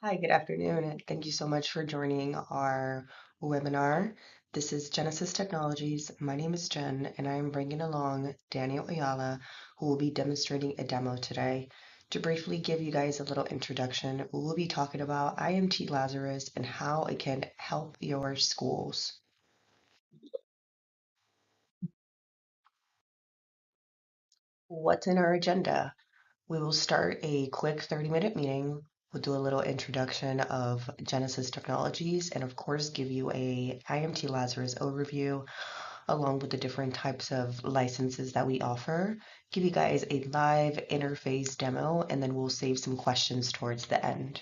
Hi, good afternoon, and thank you so much for joining our webinar. This is Genesis Technologies. My name is Jen, and I am bringing along Daniel Ayala, who will be demonstrating a demo today. To briefly give you guys a little introduction, we will be talking about IMT Lazarus and how it can help your schools. What's in our agenda? We will start a quick 30-minute meeting. We'll do a little introduction of Genesis Technologies and of course give you a IMT Lazarus overview along with the different types of licenses that we offer. Give you guys a live interface demo and then we'll save some questions towards the end.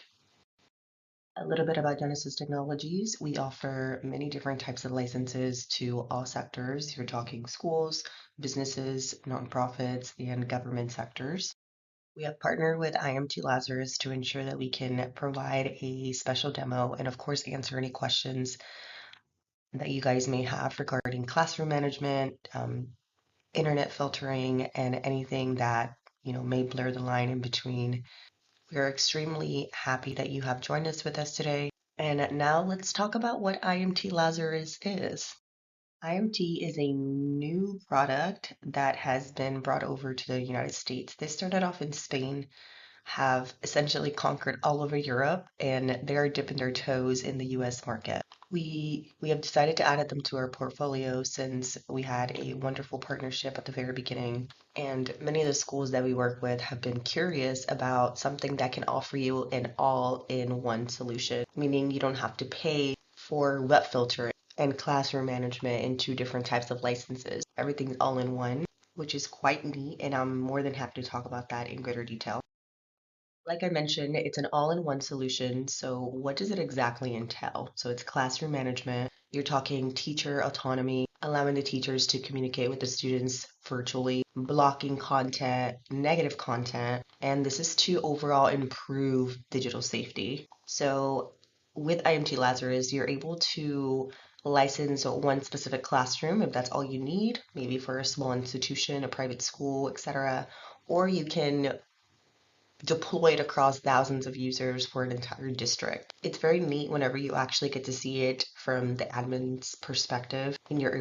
A little bit about Genesis Technologies. We offer many different types of licenses to all sectors. You're talking schools, businesses, nonprofits, and government sectors. We have partnered with IMT Lazarus to ensure that we can provide a special demo and, of course, answer any questions that you guys may have regarding classroom management, internet filtering, and anything that may blur the line in between. We are extremely happy that you have joined us with us today. And now let's talk about what IMT Lazarus is. IMT is a new product that has been brought over to the United States. They started off in Spain, have essentially conquered all over Europe, and they're dipping their toes in the US market. We have decided to add them to our portfolio since we had a wonderful partnership at the very beginning. And many of the schools that we work with have been curious about something that can offer you an all-in-one solution, meaning you don't have to pay for web filtering and classroom management in two different types of licenses. Everything's all in one, which is quite neat, and I'm more than happy to talk about that in greater detail. Like I mentioned, it's an all-in-one solution. So what does it exactly entail? So it's classroom management. You're talking teacher autonomy, allowing the teachers to communicate with the students virtually, blocking content, negative content, and this is to overall improve digital safety. So with IMT Lazarus, you're able to license one specific classroom if that's all you need, maybe for a small institution, a private school, etc. Or you can deployed across thousands of users for an entire district. It's very neat whenever you actually get to see it from the admin's perspective and you're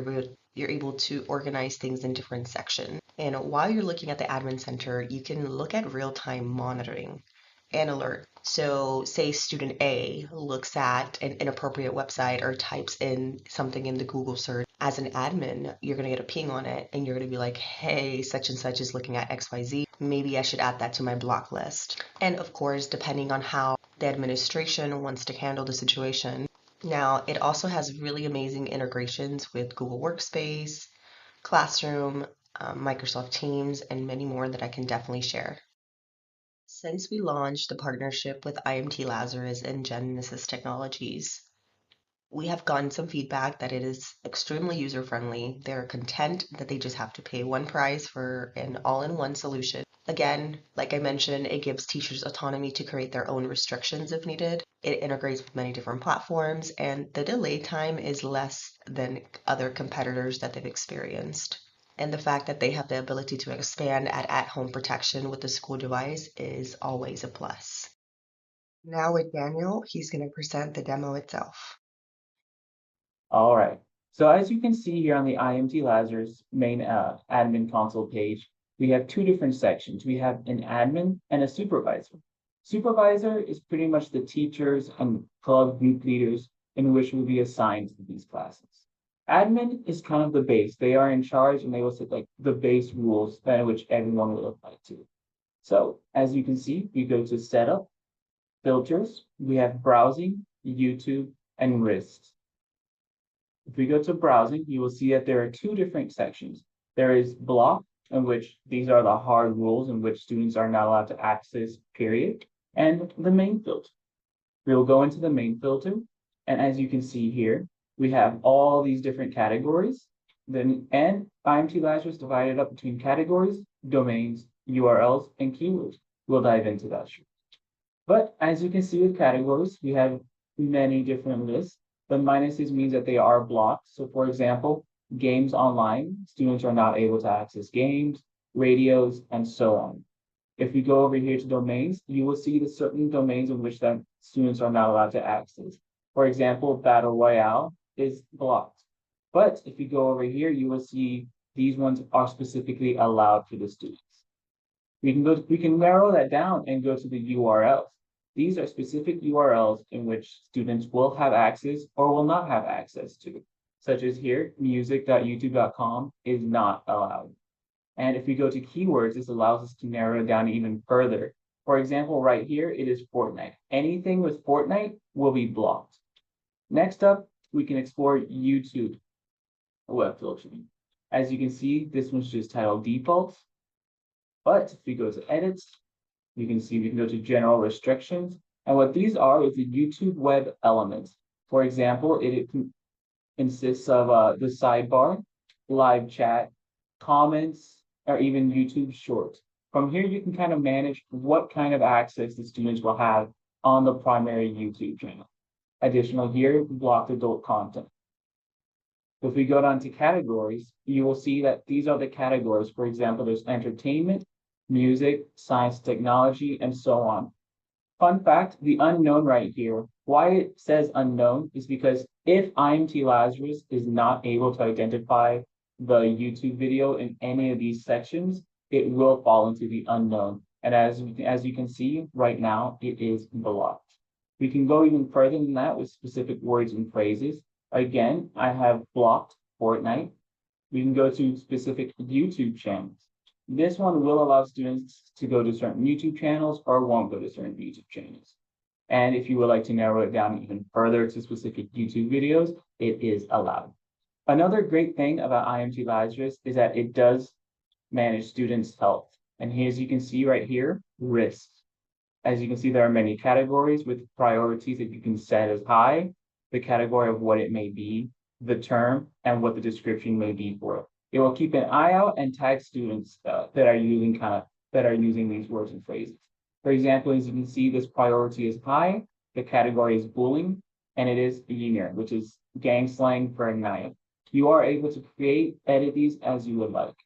able to organize things in different sections. And while you're looking at the admin center, you can look at real-time monitoring and alert. So say student A looks at an inappropriate website or types in something in the Google search. As an admin, you're going to get a ping on it and you're going to be like, hey, such and such is looking at XYZ. Maybe I should add that to my block list. And of course, depending on how the administration wants to handle the situation. Now, it also has really amazing integrations with Google Workspace, Classroom, Microsoft Teams, and many more that I can definitely share. Since we launched the partnership with IMT Lazarus and Genesis Technologies, we have gotten some feedback that it is extremely user friendly. They're content that they just have to pay one price for an all in one solution. Again, like I mentioned, it gives teachers autonomy to create their own restrictions if needed. It integrates with many different platforms, and the delay time is less than other competitors that they've experienced. And the fact that they have the ability to expand at-home protection with the school device is always a plus. Now with Daniel, he's going to present the demo itself. All right. So as you can see here on the IMT Lazarus main admin console page, we have two different sections. We have an admin and a supervisor. Supervisor is pretty much the teachers and club group leaders in which will be assigned to these classes. Admin is kind of the base. They are in charge and they will set like the base rules by which everyone will apply to. So as you can see, we go to setup, filters, we have browsing, YouTube, and risks. If we go to browsing, you will see that there are two different sections. There is block, in which these are the hard rules in which students are not allowed to access, period, and the main filter. We will go into the main filter, and as you can see here, we have all these different categories. Then and IMT Lazarus divided up between categories, domains, URLs, and keywords. We'll dive into that. But as you can see with categories, we have many different lists. The minuses means that they are blocked. So for example, games online, students are not able to access games, radios, and so on. If we go over here to domains, you will see the certain domains in which that students are not allowed to access. For example, Battle Royale is blocked. But if you go over here, you will see these ones are specifically allowed for the students. We can narrow that down and go to the URLs. These are specific URLs in which students will have access or will not have access to, such as here, music.youtube.com is not allowed. And if we go to keywords, this allows us to narrow it down even further. For example, right here, it is Fortnite. Anything with Fortnite will be blocked. Next up, we can explore YouTube web filtering. As you can see, this one's just titled defaults. But if we go to edits, you can see we can go to general restrictions. And what these are is the YouTube web elements. For example, it consists of the sidebar, live chat, comments, or even YouTube shorts. From here, you can kind of manage what kind of access the students will have on the primary YouTube channel. Additional here, blocked adult content. If we go down to categories, you will see that these are the categories. For example, there's entertainment, music, science, technology, and so on. Fun fact, the unknown right here, why it says unknown is because if IMT Lazarus is not able to identify the YouTube video in any of these sections, it will fall into the unknown. And as you can see right now, it is blocked. We can go even further than that with specific words and phrases. Again, I have blocked Fortnite. We can go to specific YouTube channels. This one will allow students to go to certain YouTube channels or won't go to certain YouTube channels. And if you would like to narrow it down even further to specific YouTube videos, it is allowed. Another great thing about IMT Lazarus is that it does manage students' health. And here, as you can see right here, risks. As you can see, there are many categories with priorities that you can set as high, the category of what it may be, the term, and what the description may be for it. It will keep an eye out and tag students that are using these words and phrases. For example, as you can see, this priority is high, the category is bullying, and it is Yinir, which is gang slang for Ignite. You are able to create, edit these as you would like.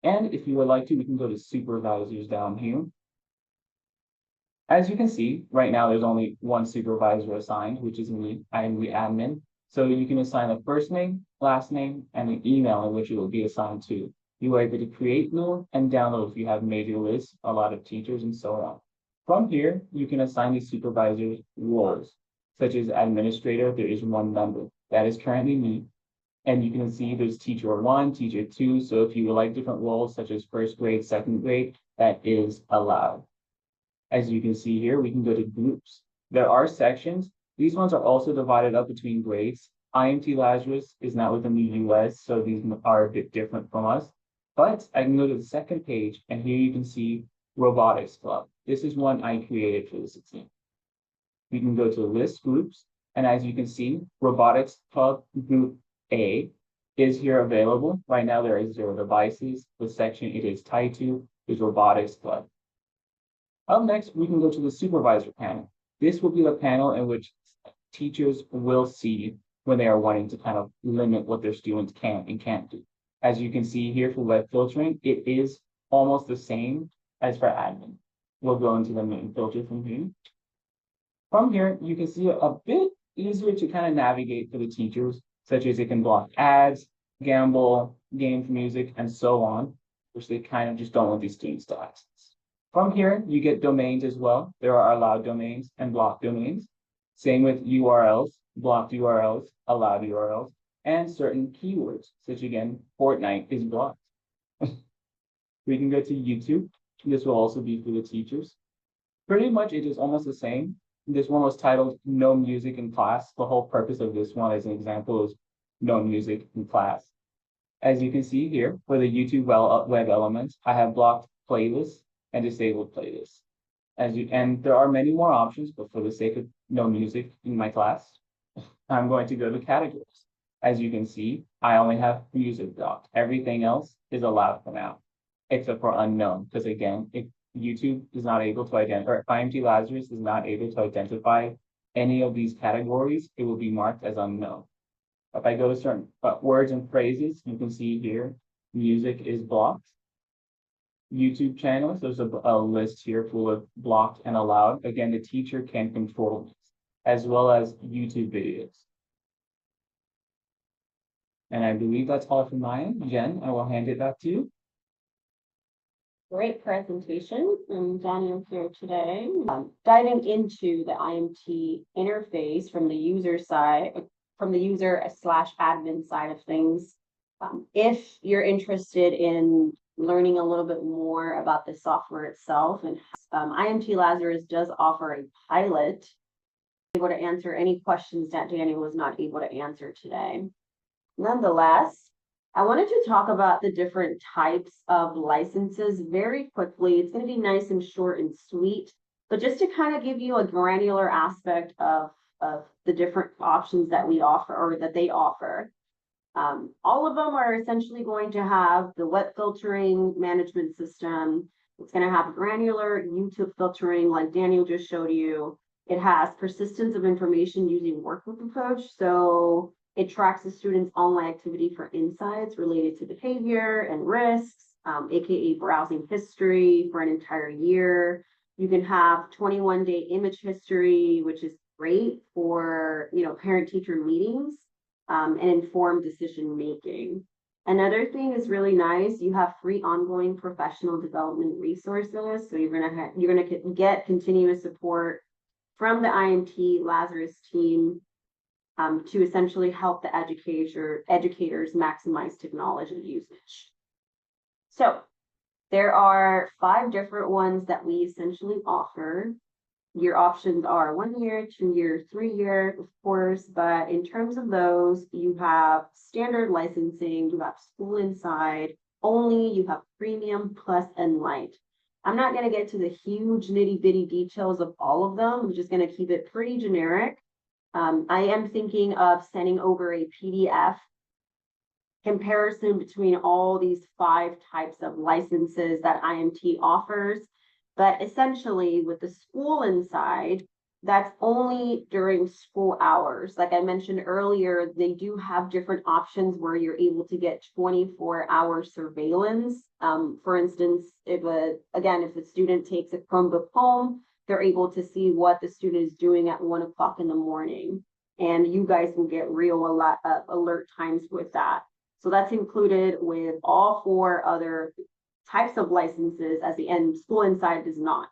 And if you would like to, we can go to supervisors down here. As you can see, right now there's only one supervisor assigned, which is me. I am the admin. So you can assign the first name, last name, and the email in which it will be assigned to. You are able to create new and download if you have major lists, a lot of teachers, and so on. From here, you can assign these supervisors roles, such as administrator, there is one member. That is currently me. And you can see there's teacher one, teacher two. So if you would like different roles, such as first grade, second grade, that is allowed. As you can see here, we can go to groups. There are sections. These ones are also divided up between grades. IMT Lazarus is not within the US, so these are a bit different from us. But I can go to the second page, and here you can see Robotics Club. This is one I created for this exam. We can go to list groups, and as you can see, Robotics Club Group A is here available. Right now, there is 0 devices. The section it is tied to is Robotics Club. Up next, we can go to the supervisor panel. This will be the panel in which teachers will see when they are wanting to kind of limit what their students can and can't do. As you can see here for web filtering, it is almost the same as for admin. We'll go into the main filter from here. From here, you can see a bit easier to kind of navigate for the teachers, such as it can block ads, gamble, games, music, and so on, which they kind of just don't want these students to access. From here, you get domains as well. There are allowed domains and blocked domains. Same with URLs, blocked URLs, allowed URLs, and certain keywords, such again, Fortnite is blocked. We can go to YouTube. This will also be for the teachers. Pretty much it is almost the same. This one was titled No Music in Class. The whole purpose of this one as an example is no music in class. As you can see here, for the YouTube web elements, I have blocked playlists and disabled playlists. And there are many more options, but for the sake of no music in my class, I'm going to go to categories. As you can see, I only have music blocked. Everything else is allowed for now, except for unknown, because again, if YouTube is not able to identify, or if IMT Lazarus is not able to identify any of these categories, it will be marked as unknown. If I go to certain words and phrases, you can see here, music is blocked. YouTube channels. There's a list here full of blocked and allowed. Again, the teacher can control these, as well as YouTube videos. And I believe that's all from my end. Jen, I will hand it back to you. Great presentation from Daniel here today. Diving into the IMT interface from the user side, from the user / admin side of things. If you're interested in learning a little bit more about the software itself, and IMT Lazarus does offer a pilot, able to answer any questions that Daniel was not able to answer today. Nonetheless, I wanted to talk about the different types of licenses very quickly. It's going to be nice and short and sweet, but just to kind of give you a granular aspect of the different options that we offer or that they offer. All of them are essentially going to have the web filtering management system. It's going to have granular YouTube filtering like Daniel just showed you. It has persistence of information using workbook approach. So it tracks the student's online activity for insights related to behavior and risks, aka browsing history for an entire year. You can have 21-day image history, which is great for parent-teacher meetings and informed decision making. Another thing is really nice. You have free ongoing professional development resources. So you're gonna get continuous support from the IMT Lazarus team to essentially help the educators maximize technology usage. So there are 5 different ones that we essentially offer. Your options are 1 year, 2 year, 3 year, of course, but in terms of those, you have standard licensing, you have school inside only, you have premium, plus, and light. I'm not going to get to the huge nitty bitty details of all of them. I'm just going to keep it pretty generic. I am thinking of sending over a PDF comparison between all these 5 types of licenses that IMT offers. But essentially with the school inside, that's only during school hours. Like I mentioned earlier, they do have different options where you're able to get 24-hour surveillance. For instance, if the student takes a Chromebook home, they're able to see what the student is doing at 1 o'clock in the morning. And you guys will get real alert times with that. So that's included with all 4 other types of licenses, as the school inside does not.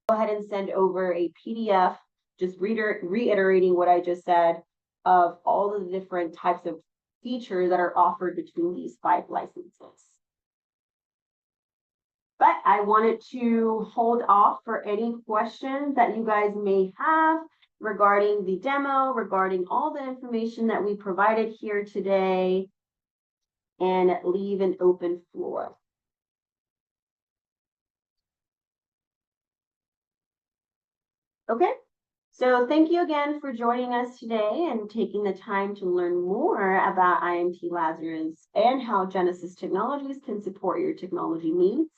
Go ahead and send over a PDF, just reiterating what I just said, of all the different types of features that are offered between these 5 licenses. But I wanted to hold off for any questions that you guys may have regarding the demo, regarding all the information that we provided here today, and leave an open floor. Okay, so thank you again for joining us today and taking the time to learn more about IMT Lazarus and how Genesis Technologies can support your technology needs.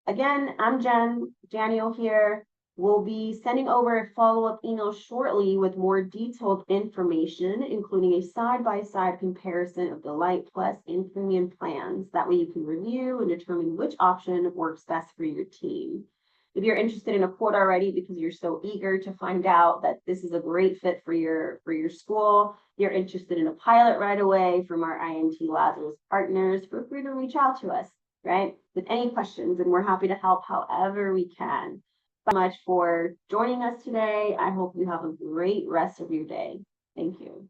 Again, I'm Daniel here. We'll be sending over a follow-up email shortly with more detailed information, including a side-by-side comparison of the Lite Plus and Premium plans. That way you can review and determine which option works best for your team. If you're interested in a quote already because you're so eager to find out that this is a great fit for your school, you're interested in a pilot right away from our IMT Lazarus partners, feel free to reach out to us, right, with any questions, and we're happy to help however we can. Thank you so much for joining us today. I hope you have a great rest of your day. Thank you.